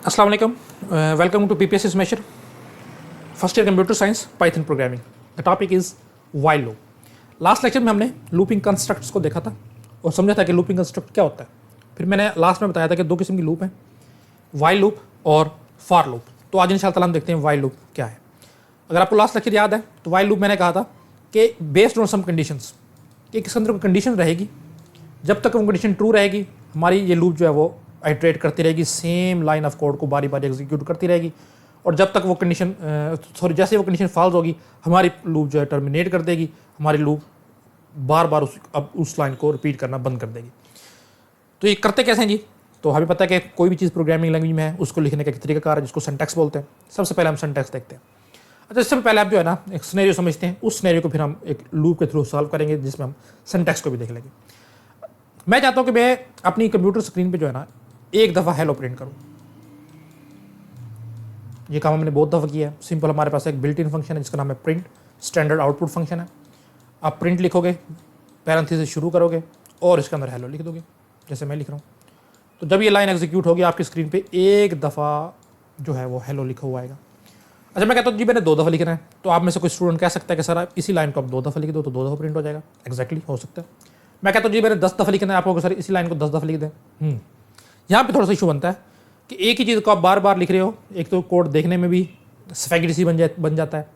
अस्सलाम वालेकुम, welcome to PPSC Smasher, first year computer science Python programming. The topic is while loop. Last lecture में हमने looping constructs को देखा था और समझा था कि लूपिंग कंस्ट्रक्ट क्या होता है। फिर मैंने लास्ट में बताया था कि दो किस्म की लूप हैं, वाइल लूप और फॉर लूप। तो आज इंशाअल्लाह हम देखते हैं वाइल लूप क्या है। अगर आपको लास्ट लेक्चर याद है तो वाइल लूप मैंने कहा था कि बेस्ड ऑन सम कंडीशंस, कि किस अंदर कोई कंडीशन रहेगी, जब तक वो कंडीशन ट्रू रहेगी हमारी ये लूप जो है वो आइट्रेट करती रहेगी, सेम लाइन ऑफ कोड को बारी बारी एग्जीक्यूट करती रहेगी। और जब तक वो कंडीशन जैसे वो कंडीशन फॉल्स होगी हमारी लूप जो है टर्मिनेट कर देगी, हमारी लूप बार बार उस लाइन को रिपीट करना बंद कर देगी। तो ये करते कैसे हैं जी? तो हमें पता है कि कोई भी चीज़ प्रोग्रामिंग लैंग्वेज में है उसको लिखने का एक तरीकाकार है जिसको सिंटैक्स बोलते हैं। सबसे पहले हम सिंटैक्स देखते हैं। अच्छा, इससे पहले आप जो है ना एक सिनेरियो समझते हैं, उस सिनेरियो को फिर हम एक लूप के थ्रू सॉल्व करेंगे जिसमें हम सिंटैक्स को भी देख लेंगे। मैं चाहता हूँ कि मैं अपनी कंप्यूटर स्क्रीन पे जो है ना एक दफ़ा हेलो प्रिंट करूँ। ये काम हमने बहुत दफ़ा किया है। सिंपल हमारे पास एक बिल्ट इन फंक्शन है जिसका नाम है प्रिंट, स्टैंडर्ड आउटपुट फंक्शन है। आप प्रिंट लिखोगे, पैरेंथेसिस शुरू करोगे और इसके अंदर हेलो लिख दोगे जैसे मैं लिख रहा हूँ। तो जब ये लाइन एग्जीक्यूट होगी आपकी स्क्रीन पे एक दफ़ा जो है वो हेलो लिखा हुआ आएगा। अच्छा, मैं कहता हूँ जी मैंने 2 दफ़ा लिखना है, तो आप में से कोई स्टूडेंट कह सकता है कि सर आप इसी लाइन को आप 2 दफ़ा लिख दो तो 2 दफ़ा प्रिंट हो जाएगा। एक्जैक्टली हो सकता है। मैं कहता हूँ जी मैंने 10 दफ़ा लिखना है, आपको सर इसी लाइन को 10 दफ़ा लिख दें। यहाँ पे थोड़ा सा इशू बनता है कि एक ही चीज़ को आप बार बार लिख रहे हो, एक तो कोड देखने में भी स्पैगेटी सी बन जाता है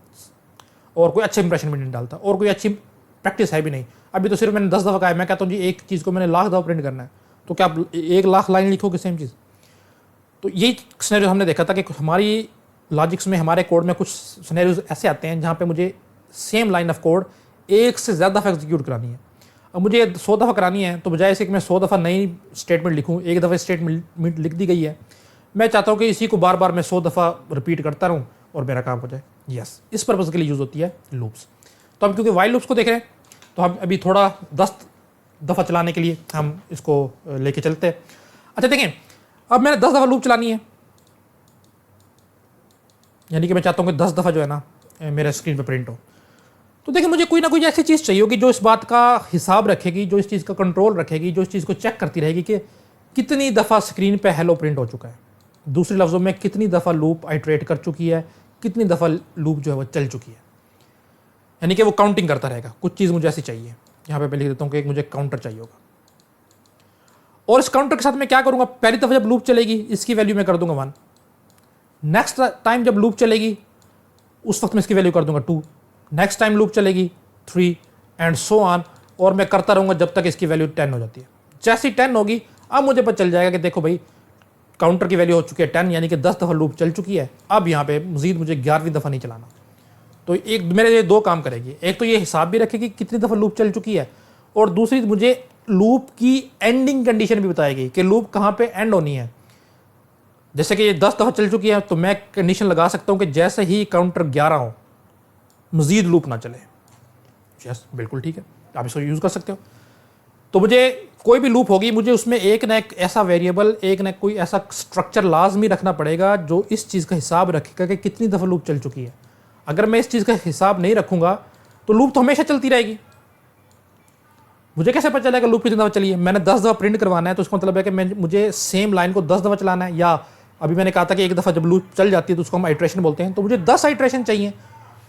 और कोई अच्छा इंप्रेशन भी नहीं डालता और कोई अच्छी प्रैक्टिस है भी नहीं। अभी तो सिर्फ मैंने 10 दफ़ा कहा है। मैं कहता हूँ जी एक चीज़ को मैंने 1,00,000 दफ़ा प्रिंट करना है, तो क्या आप 1,00,000 लाइन लिखोगे सेम चीज़? तो यही सिनेरियो हमने देखा था कि हमारी लॉजिक्स में, हमारे कोड में कुछ सिनेरियोज ऐसे आते हैं जहाँ पे मुझे सेम लाइन ऑफ कोड एक से ज़्यादा दफ़ा एग्जीक्यूट करानी है। अब मुझे 100 दफ़ा करानी है तो बजाय से कि मैं 100 दफ़ा नई स्टेटमेंट लिखूँ, एक दफ़ा स्टेटमेंट लिख दी गई है, मैं चाहता हूँ कि इसी को बार बार मैं 100 दफ़ा रिपीट करता रहूँ और मेरा काम हो जाए। यस, इस पर्पज़ के लिए यूज़ होती है लूप्स। तो हम क्योंकि वाइल लूप्स को देख रहे हैं तो हम अभी थोड़ा 10 दफ़ा चलाने के लिए हम इसको लेके चलते हैं। अच्छा देखें, अब मैंने 10 दफ़ा लूप चलानी है, यानी कि मैं चाहता हूँ कि 10 दफ़ा जो है ना मेरे स्क्रीन पर प्रिंट हो। तो देखिए मुझे कोई ना कोई ऐसी चीज़ चाहिए होगी जो इस बात का हिसाब रखेगी, जो इस चीज़ का कंट्रोल रखेगी, जो इस चीज़ को चेक करती रहेगी कि कितनी दफ़ा स्क्रीन पे हेलो प्रिंट हो चुका है। दूसरे लफ्ज़ों में कितनी दफ़ा लूप आइट्रेट कर चुकी है, कितनी दफ़ा लूप जो है वो चल चुकी है, यानी कि वो काउंटिंग करता रहेगा। कुछ चीज़ मुझे ऐसी चाहिए, यहाँ पे मैं लिख देता हूँ कि एक मुझे काउंटर चाहिए होगा और इस काउंटर के साथ मैं क्या करूँगा, पहली दफ़ा जब लूप चलेगी इसकी वैल्यू मैं कर दूंगा 1। नेक्स्ट टाइम जब लूप चलेगी उस वक्त मैं इसकी वैल्यू कर दूंगा 2। नेक्स्ट टाइम लूप चलेगी 3 एंड सो ऑन, और मैं करता रहूँगा जब तक इसकी वैल्यू 10 हो जाती है। जैसी 10 होगी अब मुझे पता चल जाएगा कि देखो भाई काउंटर की वैल्यू हो चुकी है 10, यानी कि 10 दफ़ा लूप चल चुकी है। अब यहाँ पे मजीद मुझे 11वीं दफ़ा नहीं चलाना। तो एक मेरे लिए 2 काम करेगी, एक तो ये हिसाब भी रखेगी कितनी दफ़ा लूप चल चुकी है, और दूसरी मुझे लूप की एंडिंग कंडीशन भी बताएगी कि लूप कहाँ पर एंड होनी है। जैसे कि ये 10 दफ़ा चल चुकी है तो मैं कंडीशन लगा सकता हूँ कि जैसे ही काउंटर 11 हो मज़ीद लूप ना चले। यस, बिल्कुल ठीक है, आप इसको यूज़ कर सकते हो। तो मुझे कोई भी लूप होगी मुझे उसमें एक ना एक ऐसा वेरिएबल, एक ना कोई ऐसा स्ट्रक्चर लाजमी रखना पड़ेगा जो इस चीज़ का हिसाब रखेगा कि कितनी दफ़ा लूप चल चुकी है। अगर मैं इस चीज़ का हिसाब नहीं रखूँगा तो लूप तो हमेशा चलती रहेगी। मुझे कैसे पता चलेगा लूप कितनी दफ़ा चली है? मैंने 10 दफ़ा प्रिंट करवाना है तो उसका मतलब है कि मुझे सेम लाइन को 10 दफ़ा चलाना है, या अभी मैंने कहा था कि एक दफ़ा जब लूप चल जाती है तो उसको हम आइट्रेशन बोलते हैं, तो मुझे 10 आइट्रेशन चाहिए।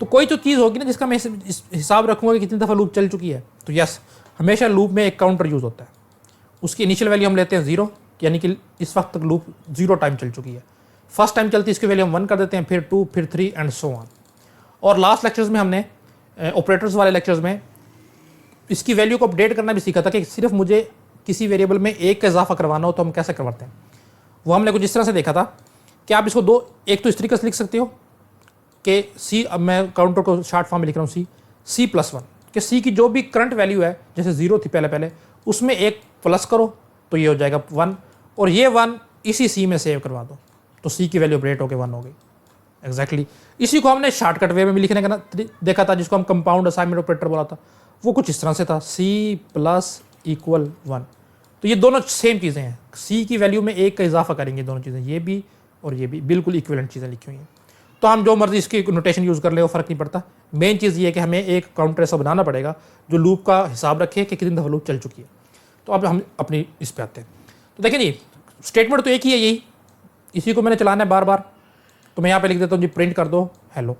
तो कोई तो चीज़ होगी ना जिसका मैं हिसाब रखूँगा कि कितनी दफ़ा लूप चल चुकी है। तो यस, हमेशा लूप में एक काउंटर यूज़ होता है। उसकी इनिशियल वैल्यू हम लेते हैं 0, यानी कि इस वक्त तक लूप 0 टाइम चल चुकी है। फर्स्ट टाइम चलती है इसकी वैल्यू हम 1 कर देते हैं, फिर 2, फिर 3 एंड सो ऑन। और लास्ट लेक्चर्स में हमने ऑपरेटर्स वाले लेक्चर्स में इसकी वैल्यू को अपडेट करना भी सीखा था कि सिर्फ मुझे किसी वेरिएबल में 1 का इजाफा करवाना हो तो हम कैसे करवाते हैं। वो हमने कुछ इस तरह से देखा था कि आप इसको एक तो इस तरीके से लिख सकते हो कि सी, अब मैं काउंटर को शॉर्ट फॉर्म में लिख रहा हूँ C+1, कि सी की जो भी करंट वैल्यू है, जैसे 0 थी पहले उसमें एक प्लस करो तो ये हो जाएगा 1, और ये 1 इसी सी में सेव करवा दो तो सी की वैल्यू अपडेट होकर 1 हो गई। एक्जैक्टली इसी को हमने शॉर्टकट वे में भी लिखने का देखा था, जिसको हम कंपाउंड असाइनमेंट ऑपरेटर बोला था। वो कुछ इस तरह से था, C+=1। तो ये दोनों सेम चीज़ें हैं, सी की वैल्यू में 1 का इजाफा करेंगे दोनों चीज़ें, ये भी और ये भी बिल्कुल इक्विवेलेंट चीज़ें लिखी हुई हैं। तो हम जो मर्जी इसकी नोटेशन यूज़ कर ले वो फ़र्क नहीं पड़ता। मेन चीज़ ये है कि हमें एक काउंटर ऐसा बनाना पड़ेगा जो लूप का हिसाब रखे कि कितनी दफ़ा लूप चल चुकी है। तो अब हम अपनी इस पे आते हैं। तो देखें जी, स्टेटमेंट तो एक ही है, यही इसी को मैंने चलाना है बार बार, तो मैं यहाँ पे लिख देता हूँ जी प्रिंट कर दो हेलो।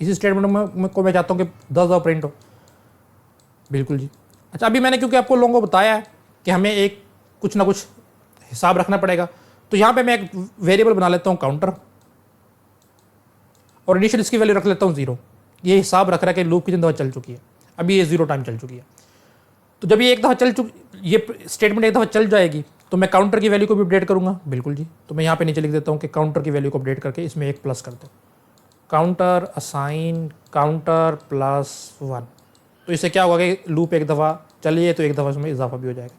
इसी स्टेटमेंट में को मैं चाहता हूँ कि 10 दफ़ा प्रिंट हो। बिल्कुल जी। अच्छा, अभी मैंने क्योंकि आपको लोगों को बताया है कि हमें एक कुछ ना कुछ हिसाब रखना पड़ेगा, तो यहाँ पे मैं एक वेरिएबल बना लेता हूँ काउंटर, और इनिशियल इसकी वैल्यू रख लेता हूँ 0। ये हिसाब रख रहा है कि लूप कितनी दफ़ा चल चुकी है। अभी ये 0 टाइम चल चुकी है। तो जब ये एक दफ़ा ये स्टेटमेंट एक दफ़ा चल जाएगी तो मैं काउंटर की वैल्यू को भी अपडेट करूँगा। बिल्कुल जी। तो मैं यहाँ पे नीचे लिख देता हूँ कि काउंटर की वैल्यू को अपडेट करके इसमें एक प्लस कर दो, काउंटर असाइन काउंटर +1। तो इससे क्या होगा कि लूप एक दफ़ा चलिए तो एक दफ़ा इसमें इजाफा भी हो जाएगा।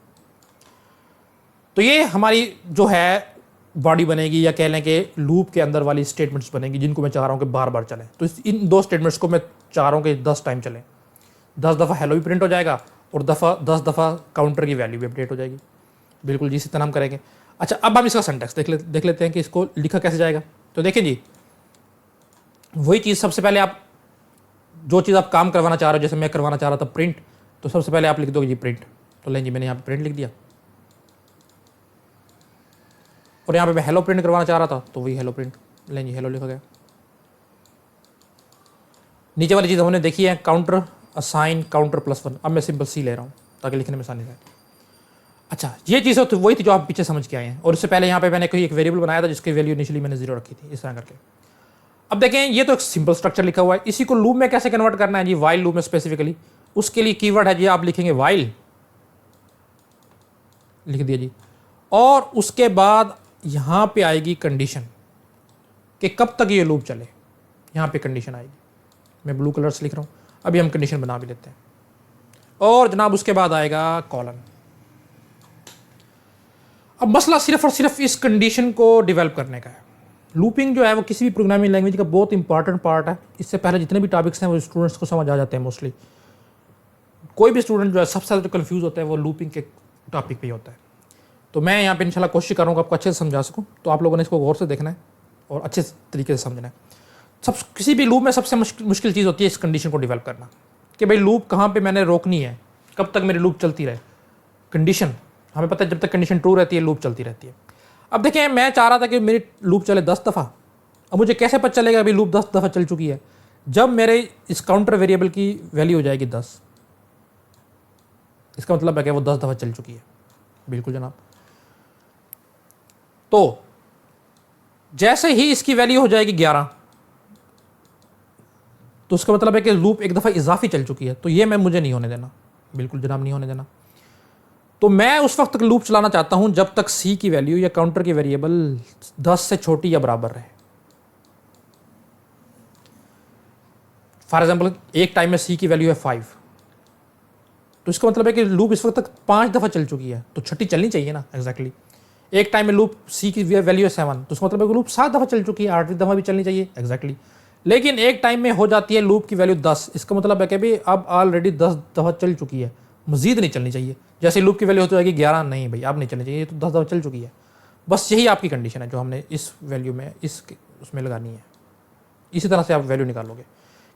तो ये हमारी जो है बॉडी बनेगी, या कह लें कि लूप के अंदर वाली स्टेटमेंट्स बनेंगी जिनको मैं चाह रहा हूँ कि बार बार चलें। तो इन दो स्टेटमेंट्स को मैं चाह रहा हूँ कि 10 टाइम चलें। 10 दफ़ा हेलो भी प्रिंट हो जाएगा और 10 दफ़ा काउंटर की वैल्यू भी अपडेट हो जाएगी। बिल्कुल जी, इसी तरह हम करेंगे। अच्छा, अब हम इसका सिंटैक्स देख लेते हैं कि इसको लिखा कैसे जाएगा। तो देखिए जी, वही चीज़ सबसे पहले आप जो चीज़ आप काम करवाना चाह रहे हो, जैसे मैं करवाना चाह रहा था प्रिंट, तो सबसे पहले आप लिख दोगे जी प्रिंट। तो लें जी, मैंने यहाँ पे प्रिंट लिख दिया, और यहाँ पे मैं हेलो प्रिंट करवाना चाह रहा था तो वही हेलो प्रिंट, लें जी हेलो लिखा गया। नीचे वाली चीज़ हमने देखी है, काउंटर असाइन काउंटर +1। अब मैं सिंपल सी ले रहा हूँ ताकि लिखने में आसानी रहे। अच्छा, ये चीज़ तो वही थी जो आप पीछे समझ के आए हैं, और इससे पहले यहाँ पे मैंने कोई एक वेरिएबल बनाया था जिसकी वैल्यू इनिशियली मैंने 0 रखी थी, इस तरह करके। अब देखें, ये तो एक सिंपल स्ट्रक्चर लिखा हुआ है। इसी को लूप में कैसे कन्वर्ट करना है जी, वाइल लूप में स्पेसिफिकली। उसके लिए कीवर्ड है जी, आप लिखेंगे वाइल, लिख दिया जी, और उसके बाद यहाँ पे आएगी कंडीशन कि कब तक ये लूप चले। यहाँ पे कंडीशन आएगी, मैं ब्लू कलर से लिख रहा हूँ। अभी हम कंडीशन बना भी लेते हैं, और जनाब उसके बाद आएगा कॉलन। अब मसला सिर्फ और सिर्फ इस कंडीशन को डेवलप करने का है। लूपिंग जो है वो किसी भी प्रोग्रामिंग लैंग्वेज का बहुत इंपॉर्टेंट पार्ट है। इससे पहले जितने भी टॉपिक्स हैं वो स्टूडेंट्स को समझ आ जाते हैं मोस्टली। कोई भी स्टूडेंट जो है सबसे ज़्यादा जो कन्फ्यूज़ होता है वो लूपिंग के टॉपिक पे ही होता है। तो मैं यहाँ पे इंशाल्लाह कोशिश करूँगा आपको अच्छे से समझा सकूँ। तो आप लोगों ने इसको गौर से देखना है और अच्छे तरीके से समझना है। किसी भी लूप में सबसे मुश्किल चीज़ होती है इस कंडीशन को डेवलप करना, कि भाई लूप कहाँ पर मैंने रोकनी है, कब तक मेरी लूप चलती रहे। कंडीशन हमें पता है, जब तक कंडीशन ट्रू रहती है लूप चलती रहती है। अब देखें, मैं चाह रहा था कि मेरी लूप चले 10 दफ़ा। अब मुझे कैसे पता चलेगा अभी लूप 10 दफ़ा चल चुकी है? जब मेरे इस काउंटर वेरिएबल की वैल्यू हो जाएगी 10। इसका मतलब है कि वो 10 दफ़ा चल चुकी है। बिल्कुल जनाब। तो जैसे ही इसकी वैल्यू हो जाएगी 11, तो उसका मतलब है कि लूप एक दफ़ा इजाफी चल चुकी है। तो ये मुझे नहीं होने देना, बिल्कुल जनाब नहीं होने देना। तो मैं उस वक्त तक लूप चलाना चाहता हूं जब तक सी की वैल्यू या काउंटर की वेरिएबल 10 से छोटी या बराबर रहे। फॉर एग्जाम्पल, एक टाइम में सी की वैल्यू है 5, तो इसका मतलब है कि लूप इस वक्त तक 5 दफ़ा चल चुकी है, तो छठी चलनी चाहिए ना। एग्जैक्टली एक टाइम में लूप सी की वैल्यू है 7, तो इसका मतलब है कि लूप 7 दफ़ा चल चुकी है, 8वीं दफ़ा भी चलनी चाहिए। एग्जैक्टली लेकिन एक टाइम में हो जाती है लूप की वैल्यू 10, इसका मतलब है कि भाई अब ऑलरेडी 10 दफ़ा चल चुकी है, मजीद नहीं चलनी चाहिए। जैसे लूप की वैल्यू हो जाएगी 11, नहीं भाई अब नहीं चलनी चाहिए, ये तो 10 दफ़ा चल चुकी है। बस यही आपकी कंडीशन है जो हमने इस वैल्यू में उसमें लगानी है। इसी तरह से आप वैल्यू निकालोगे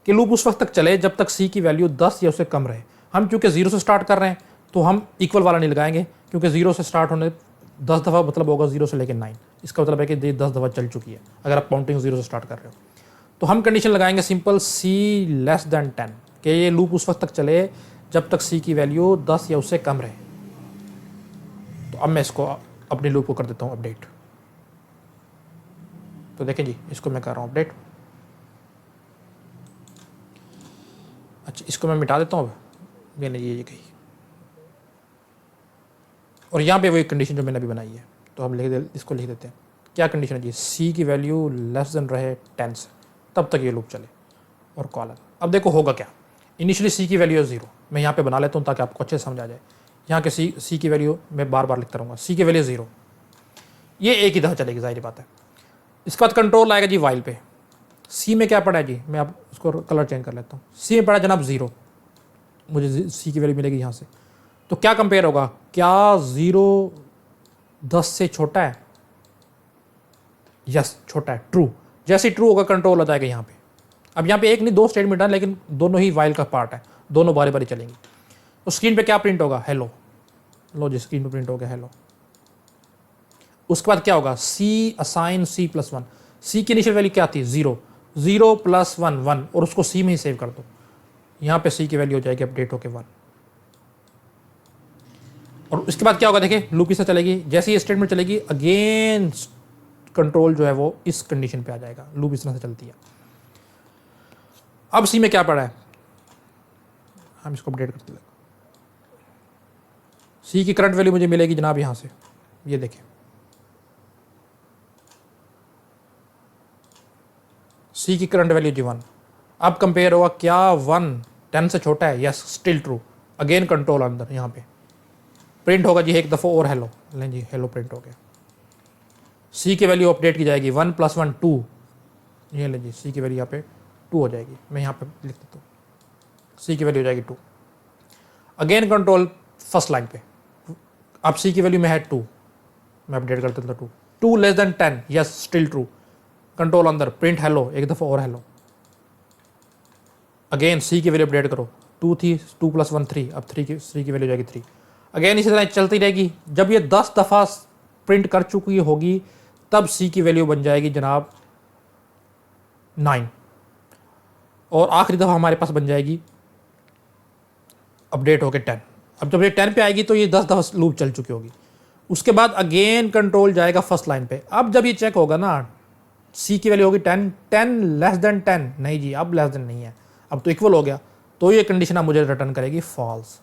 कि लूप उस वक्त तक चले जब तक सी की वैल्यू 10 या उससे कम रहे। हम चूँकि 0 से स्टार्ट कर रहे हैं तो हम इक्वल वाला नहीं लगाएंगे, क्योंकि 0 से स्टार्ट होने 10 दफ़ा मतलब होगा 0 से लेकर 9। इसका मतलब है कि 10 दफ़ा चल चुकी है अगर आप काउंटिंग 0 से स्टार्ट कर रहे हो। तो हम कंडीशन लगाएंगे सिंपल सी लेस दैन 10, कि ये लूप उस वक्त तक चले जब तक सी की वैल्यू 10 या उससे कम रहे। तो अब मैं इसको अपने लूप को कर देता हूँ अपडेट। तो देखें जी, इसको मैं कर रहा हूँ अपडेट। अच्छा, इसको मैं मिटा देता हूँ। अब मैंने ये कही, और यहाँ पे वही कंडीशन जो मैंने अभी बनाई है, तो हम इसको लिख देते हैं। क्या कंडीशन है जी? सी की वैल्यू लेस देन रहे 10 से, तब तक ये लूप चले, और कॉलन। अब देखो होगा क्या। इनिशियली सी की वैल्यू है 0, मैं यहाँ पे बना लेता हूँ ताकि आपको अच्छे से समझ आ जाए। यहाँ के सी की वैल्यू मैं बार बार लिखता रहूँगा। सी की वैल्यू 0, ये एक ही दफ़ा चलेगी, जाहिर बात है। इसके बाद कंट्रोल आएगा जी वाइल पे। सी में क्या पड़ा है जी, मैं आप उसको कलर चेंज कर लेता हूँ। सी में पड़ा जनाब 0, मुझे सी की वैल्यू मिलेगी यहाँ से। तो क्या कंपेयर होगा, क्या 0 10 से छोटा है? यस, छोटा है, ट्रू। जैसे ट्रू होगा कंट्रोल आ जाएगा यहाँ पे। अब यहाँ पे एक नहीं 2 स्टेटमेंट है, लेकिन दोनों ही वाइल का पार्ट है, दोनों बारी बारी चलेंगी। तो स्क्रीन पे क्या प्रिंट होगा? हेलो। लो जी, स्क्रीन पे प्रिंट हो गया हेलो। उसके बाद क्या होगा, सी असाइन सी प्लस वन, सी की इनिशियल वैल्यू क्या थी 0, 0 प्लस 1 1, और उसको सी में ही सेव कर दो। यहाँ पे सी की वैल्यू हो जाएगी अपडेट होके 1। और उसके बाद क्या होगा, देखिए लूप किस तरह चलेगी, जैसे ये स्टेटमेंट चलेगी अगेन कंट्रोल जो है वो इस कंडीशन पे आ जाएगा। लूप इस तरह से चलती है। अब सी में क्या पड़ा है, हम इसको अपडेट करते हैं। सी की करंट वैल्यू मुझे मिलेगी जनाब यहां से, ये देखें सी की करंट वैल्यू जी 1। अब कंपेयर होगा, क्या 1 10 से छोटा है, yes still true. Again control अंदर यहाँ पे प्रिंट होगा जी एक दफ़ा और हेलो, लें जी हेलो प्रिंट हो गया। सी की वैल्यू अपडेट की जाएगी 1 + 1 2, ये लें जी सी की वैल्यू यहाँ पे 2 हो जाएगी। मैं यहाँ पे लिख देता हूँ सी की वैल्यू हो जाएगी 2। अगेन कंट्रोल फर्स्ट लाइन पे, अब सी की वैल्यू में है 2, मैं अपडेट कर देता हूँ 2 less than 10, yes still true. Control अंदर प्रिंट हेलो, एक दफ़ा और हेलो। अगेन सी की वैल्यू अपडेट करो, 2 थी, 2 + 1 3, अब 3 की सी की वैल्यू जाएगी 3। अगेन इसी तरह चलती रहेगी। जब ये 10 दफ़ा प्रिंट कर चुकी होगी तब सी की वैल्यू बन जाएगी जनाब 9, और आखिरी दफ़ा हमारे पास बन जाएगी अपडेट होके 10। अब जब ये 10 पे आएगी तो ये 10 दफ़ा लूप चल चुकी होगी। उसके बाद अगेन कंट्रोल जाएगा फर्स्ट लाइन पे। अब जब ये चेक होगा ना, सी की वैल्यू होगी 10, 10 लेस देन 10, नहीं जी अब लेस देन नहीं है, अब तो इक्वल हो गया, तो ये कंडीशन अब मुझे रिटर्न करेगी फॉल्स।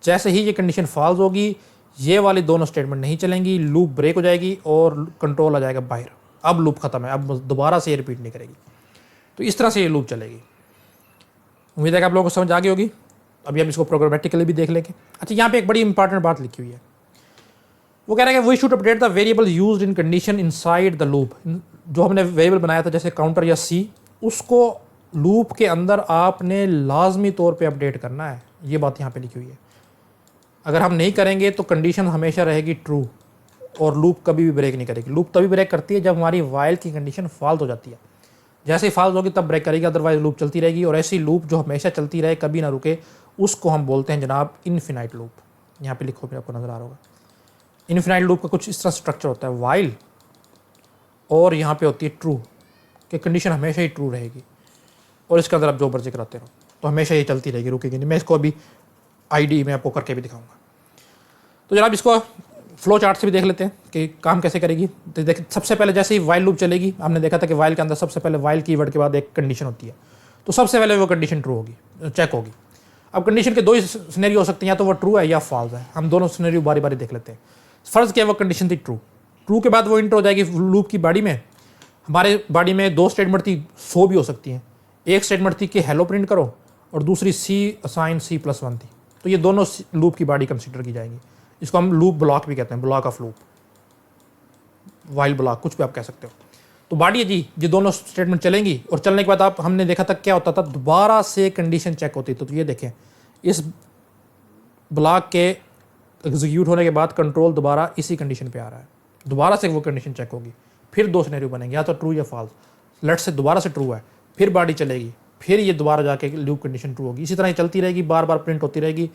जैसे ही ये कंडीशन फॉल्स होगी, ये वाली दोनों स्टेटमेंट नहीं चलेंगी, लूप ब्रेक हो जाएगी और कंट्रोल आ जाएगा बाहर। अब लूप खत्म है, अब दोबारा से ये रिपीट नहीं करेगी। तो इस तरह से ये लूप चलेगी। उम्मीद है कि आप लोगों को समझ आ गई होगी। अभी हम इसको प्रोग्रामेटिकली भी देख लेंगे। अच्छा, यहाँ पे एक बड़ी इंपॉर्टेंट बात लिखी हुई है, वो कह रहे हैं कि we should update the variable used in condition inside the loop. जो हमने वेरिएबल बनाया था जैसे काउंटर या सी, उसको लूप के अंदर आपने लाजमी तौर पे अपडेट करना है। ये बात यहाँ पे लिखी हुई है। अगर हम नहीं करेंगे तो कंडीशन हमेशा रहेगी ट्रू और लूप कभी भी ब्रेक नहीं करेगी। लूप तभी ब्रेक करती है जब हमारी वाइल की कंडीशन फॉल्स हो जाती है। जैसे ही फॉल्स होगी तब ब्रेक करेगी, अदरवाइज लूप चलती रहेगी। और ऐसी लूप जो हमेशा चलती रहे, कभी ना रुके, उसको हम बोलते हैं जनाब इनफिनाइट लूप। यहाँ पे लिखो, भी आपको नज़र आ रहा होगा। इनफिनाइट लूप का कुछ इस तरह स्ट्रक्चर होता है, वाइल और यहाँ पे होती है ट्रू, कि कंडीशन हमेशा ही ट्रू रहेगी और इसके अंदर आप जो मर्जी कराते रहो तो हमेशा ये चलती रहेगी, रुकेगी नहीं। मैं इसको अभी आईडी में आपको करके भी दिखाऊंगा। तो जनाब इसको फ्लो चार्ट से भी देख लेते हैं कि काम कैसे करेगी। तो देख, सबसे पहले जैसे ही वाइल लूप चलेगी, हमने देखा था कि वाइल के अंदर सबसे पहले वाइल कीवर्ड के बाद एक कंडीशन होती है, तो सबसे पहले वो कंडीशन ट्रू होगी, चेक होगी। अब कंडीशन के दो ही सिनेरियो हो सकते हैं, या तो वो ट्रू है या फॉल्स है। हम दोनों सिनेरियो बारी बारी देख लेते हैं। फर्ज क्या, वो कंडीशन थी ट्रू। ट्रू के बाद वो इंटर हो जाएगी लूप की बॉडी में। हमारे बॉडी में दो स्टेटमेंट थी, 100 भी हो सकती हैं। एक स्टेटमेंट थी कि हेलो प्रिंट करो, और दूसरी सी असाइन सी प्लस 1 थी। तो ये दोनों लूप की बॉडी कंसिडर की जाएंगी। इसको हम लूप ब्लॉक भी कहते हैं, block of loop, while block, कुछ भी आप कह सकते हो। तो बॉडी है जी, ये दोनों स्टेटमेंट चलेंगी और चलने के बाद आप हमने देखा था क्या होता था, दोबारा से कंडीशन चेक होती। तो ये देखें, इस ब्लॉक के एग्जीक्यूट होने के बाद कंट्रोल दोबारा इसी कंडीशन पे आ रहा है, दोबारा से वो कंडीशन चेक होगी। फिर दो सिनेरियो बनेंगे, या तो ट्रू या फॉल्स। लेट से दोबारा से ट्रू है, फिर बॉडी चलेगी, फिर ये दोबारा जाके लूप कंडीशन ट्रू होगी। इसी तरह ही चलती रहेगी, बार बार प्रिंट होती रहेगी,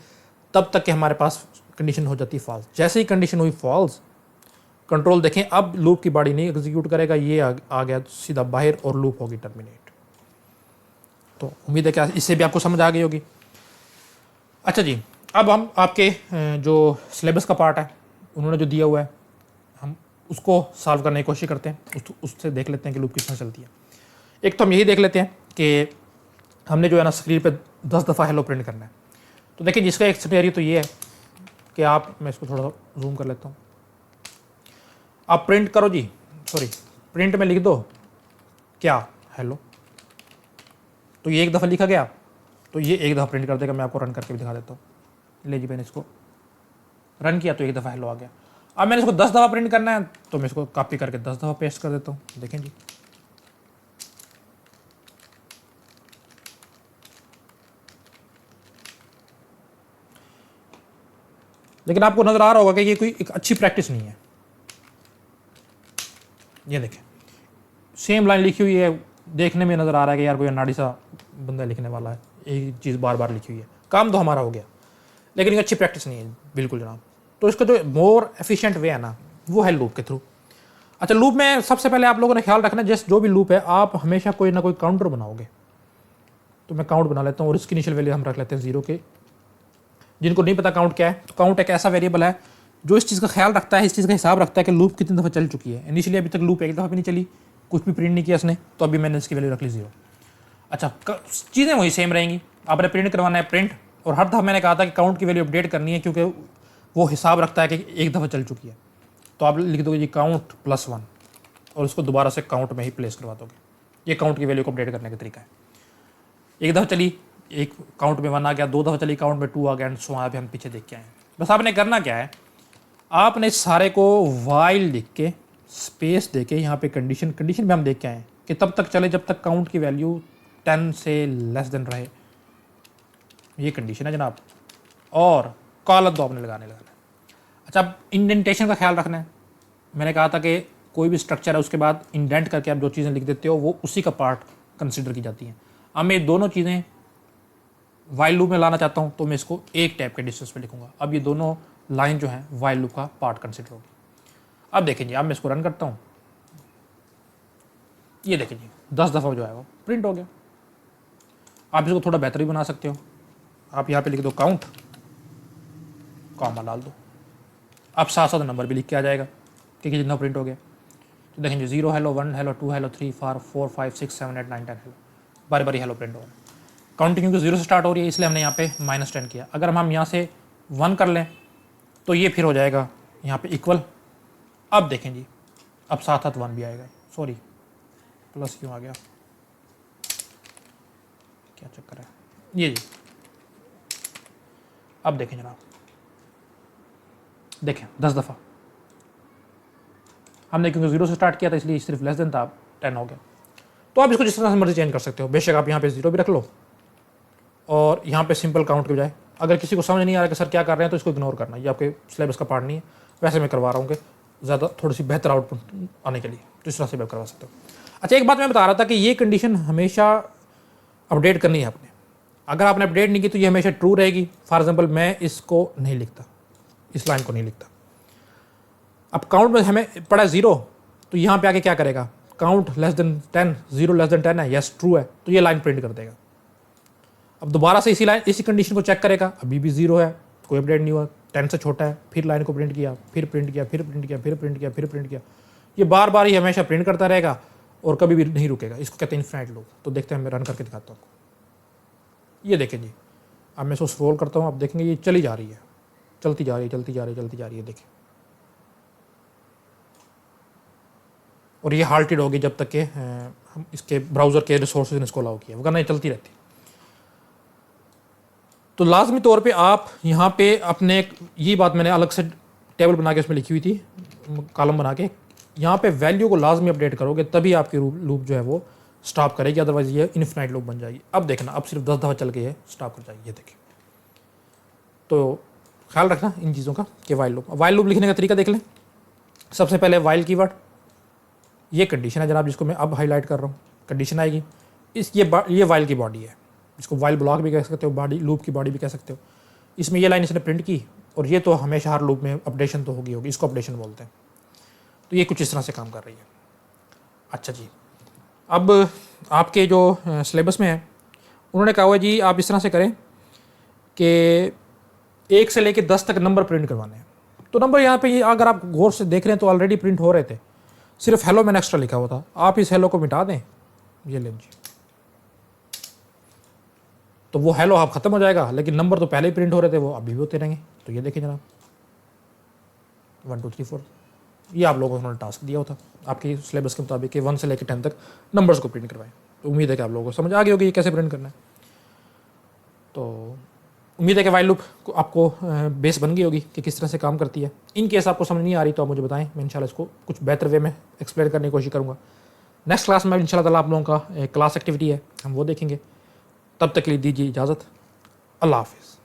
तब तक कि हमारे पास कंडीशन हो जाती है फॉल्स। जैसे ही कंडीशन हुई फॉल्स, कंट्रोल देखें अब लूप की बॉडी नहीं एग्जीक्यूट करेगा, ये आ गया सीधा बाहर और लूप होगी टर्मिनेट। तो उम्मीद है कि इससे भी आपको समझ आ गई होगी। अच्छा जी, अब हम आपके जो सिलेबस का पार्ट है उन्होंने जो दिया हुआ है, हम उसको सॉल्व करने की कोशिश करते हैं। उससे देख लेते हैं कि लूप किस तरह चलती है। एक तो हम यही देख लेते हैं कि हमने जो है ना स्क्रीन पे 10 दफ़ा हेलो प्रिंट करना है। तो देखिए, जिसका एक सिनेरियो तो ये है कि आप, मैं इसको थोड़ा सा जूम कर लेता हूँ, आप प्रिंट करो जी, सॉरी प्रिंट में लिख दो क्या हेलो, तो ये एक दफ़ा लिखा गया, तो ये एक दफ़ा प्रिंट कर देगा। मैं आपको रन करके भी दिखा देता हूँ। ले जी, मैंने इसको रन किया तो एक दफ़ा हेलो आ गया। अब मैंने इसको 10 दफ़ा प्रिंट करना है, तो मैं इसको कॉपी करके 10 दफ़ा पेस्ट कर देता हूँ। देखें जी, लेकिन आपको नज़र आ रहा होगा कि ये कोई एक अच्छी प्रैक्टिस नहीं है। ये देखें, सेम लाइन लिखी हुई है, देखने में नज़र आ रहा है कि यार कोई अनाड़ी सा बंदा लिखने वाला है, एक चीज़ बार बार लिखी हुई है। काम तो हमारा हो गया, लेकिन एक अच्छी प्रैक्टिस नहीं है बिल्कुल जनाब। तो इसका जो मोर एफिशिएंट वे है ना, वो है लूप के थ्रू। अच्छा, लूप में सबसे पहले आप लोगों ने ख्याल रखना है, जैसे जो भी लूप है आप हमेशा कोई ना कोई काउंटर बनाओगे। तो मैं काउंट बना लेता हूँ और इसकी इनिशियल वैल्यू हम रख लेते हैं 0 के। जिनको नहीं पता काउंट क्या है, तो काउंट एक ऐसा वेरिएबल है जो इस चीज़ का ख्याल रखता है, इस चीज़ का हिसाब रखता है कि लूप कितनी दफ़ा चल चुकी है। इनिशियली अभी तक लूप एक दफ़ा भी नहीं चली, कुछ भी प्रिंट नहीं किया इसने, तो अभी मैंने इसकी वैल्यू रख ली 0। अच्छा, चीज़ें वही सेम रहेंगी, आपने प्रिंट करवाना है प्रिंट, और हर दफ़ा मैंने कहा था कि काउंट की वैल्यू अपडेट करनी है क्योंकि वो हिसाब रखता है कि एक दफ़ा चल चुकी है। तो आप लिख दोगे जी काउंट +1 और उसको दोबारा से काउंट में ही प्लेस करवा दोगे। ये काउंट की वैल्यू को अपडेट करने का तरीका है। एक दफ़ा चली, एक काउंट में 1 आ गया, 2 दफ़ा चली काउंट में 2 आ गया, एंड सो अभी हम पीछे देख के आए। बस आपने करना क्या है, आपने इस सारे को वाइल लिख के स्पेस दे के यहाँ पे कंडीशन में हम देख के आए कि तब तक चले जब तक काउंट की वैल्यू 10 से लेस देन रहे। ये कंडीशन है जनाब, और कॉलम तो आपने लगाने है। अच्छा, अब इंडेंटेशन का ख्याल रखना है। मैंने कहा था कि कोई भी स्ट्रक्चर है उसके बाद इंडेंट करके आप जो चीज़ें लिख देते हो वो उसी का पार्ट कंसिडर की जाती हैं। अब मैं दोनों चीज़ें वाइल लूप में लाना चाहता हूँ तो मैं इसको एक टैप के डिस्टेंस पे लिखूंगा। अब ये दोनों लाइन जो है वाइल लूप का पार्ट कंसिडर होगी। अब देखें जी, अब मैं इसको रन करता हूँ, ये देखें जी 10 दफ़ा जो है वो प्रिंट हो गया। आप इसको थोड़ा बेहतर भी बना सकते हो, आप यहाँ पे लिख दो काउंट, कॉमा डाल दो, अब साथ साथ नंबर भी लिख के आ जाएगा कि कितना प्रिंट हो गया। तो देखें जी 0 हेलो, 1 हेलो, 2 हेलो, 3 4 5 6 7 8 9 10 हेलो, बारी बारी हेलो प्रिंट हो रहा है। काउंटिंग क्योंकि 0 से स्टार्ट हो रही है इसलिए हमने यहाँ पे -10 किया। अगर हम यहाँ से 1 कर लें तो ये फिर हो जाएगा यहाँ पे इक्वल। अब देखें जी, अब साथ साथ 1 भी आएगा, सॉरी प्लस क्यों आ गया, क्या चक्कर है ये जी। अब देखें जनाब, देखें 10 दफ़ा हमने क्योंकि 0 से स्टार्ट किया था इसलिए सिर्फ लेस देन था, 10 हो गया। तो आप इसको जिस तरह से मर्जी चेंज कर सकते हो। बेशक आप यहाँ पे 0 भी रख लो और यहाँ पे सिंपल काउंट के बजाय, अगर किसी को समझ नहीं आ रहा कि सर क्या कर रहे हैं तो इसको इग्नोर करना, ये आपके सिलेबस का पार्ट नहीं है। वैसे मैं करवा रहा हूँ कि ज़्यादा थोड़ी सी बेहतर आउटपुट आने के लिए, तो इस तरह से आप करवा सकते हो। अच्छा, एक बात मैं बता रहा था कि ये कंडीशन हमेशा अपडेट करनी है आपने। अगर आपने अपडेट नहीं की तो ये हमेशा ट्रू रहेगी। फॉर एग्जाम्पल मैं इसको नहीं लिखता, इस लाइन को नहीं लिखता। अब काउंट में हमें पड़ा 0, तो यहाँ पे आके क्या करेगा, count less than 10, 0 less than 10 है, यस ट्रू है, तो ये लाइन प्रिंट कर देगा। अब दोबारा से इसी कंडीशन को चेक करेगा, अभी भी 0 है, कोई अपडेट नहीं हुआ, 10 से छोटा है, फिर लाइन को प्रिंट किया, फिर प्रिंट किया, फिर प्रिंट किया, फिर प्रिंट किया, फिर प्रिंट किया। ये बार बार ही हमेशा प्रिंट करता रहेगा और कभी भी नहीं रुकेगा। इसको कहते हैं इनफिनाइट लूप। तो देखते हैं, मैं रन करके दिखाता हूँ आपको। ये देखें जी, अब मैं इसको स्क्रॉल करता हूँ, आप देखेंगे ये चली जा रही है, चलती जा रही है, चलती जा रही है, चलती जा रही है, देखें। और ये हाल्टेड होगी जब तक कि हम इसके ब्राउज़र के रिसोर्सेज ने इसको अलाउ किया, वरना ये चलती रहती। तो लाजमी तौर पे आप यहाँ पे अपने, ये बात मैंने अलग से टेबल बना के उसमें लिखी हुई थी, कॉलम बना के, यहाँ पे वैल्यू को लाजमी अपडेट करोगे तभी आपकी लूप जो है वो स्टॉप करेगी, अदरवाइज ये इनफिनाइट लूप बन जाएगी। अब देखना, अब सिर्फ 10 दफ़ा चल के ये स्टॉप कर जाएगी, ये देखिए। तो ख्याल रखना इन चीज़ों का कि वाइल लूप लिखने का तरीका देख लें। सबसे पहले वाइल कीवर्ड, ये कंडीशन है जनाब जिसको मैं अब हाईलाइट कर रहा हूँ। कंडीशन आएगी ये वाइल की बॉडी है, जिसको वाइल ब्लॉक भी कह सकते हो, बॉडी लूप की बॉडी भी कह सकते हो। इसमें ये लाइन इसने प्रिंट की और ये तो हमेशा हर लूप में अपडेशन तो होगी, इसको अपडेशन बोलते हैं। तो ये कुछ इस तरह से काम कर रही है। अच्छा जी, अब आपके जो सिलेबस में है उन्होंने कहा हुआ जी आप इस तरह से करें कि 1 से लेकर 10 तक नंबर प्रिंट करवाने हैं। तो नंबर यहाँ पे ये अगर आप गौर से देख रहे हैं तो ऑलरेडी प्रिंट हो रहे थे, सिर्फ हेलो मैंने एक्स्ट्रा लिखा हुआ था। आप इस हेलो को मिटा दें, ये लें जी, तो वो हेलो आप ख़त्म हो जाएगा, लेकिन नंबर तो पहले ही प्रिंट हो रहे थे, वो अभी भी होते रहेंगे। तो ये देखें जनाब 1 2 3 4, ये आप लोगों को उन्होंने टास्क दिया होता आपके सिलेबस के मुताबिक कि 1 से लेकर 10 तक नंबर्स को प्रिंट करवाएं। तो उम्मीद है कि आप लोगों को समझ आ गई होगी ये कैसे प्रिंट करना है। तो उम्मीद है कि वाइल लूप आपको बेस बन गई होगी कि किस तरह से काम करती है। इन केस आपको समझ नहीं आ रही तो आप मुझे बताएं, मैं इंशाल्लाह इसको कुछ बेहतर वे में एक्सप्लेन करने की कोशिश करूँगा। नेक्स्ट क्लास में इंशाल्लाह ताला आप लोगों का क्लास एक्टिविटी है, हम वो देखेंगे। तब तक के लिए दीजिए इजाज़त, अल्लाह हाफ़िज़।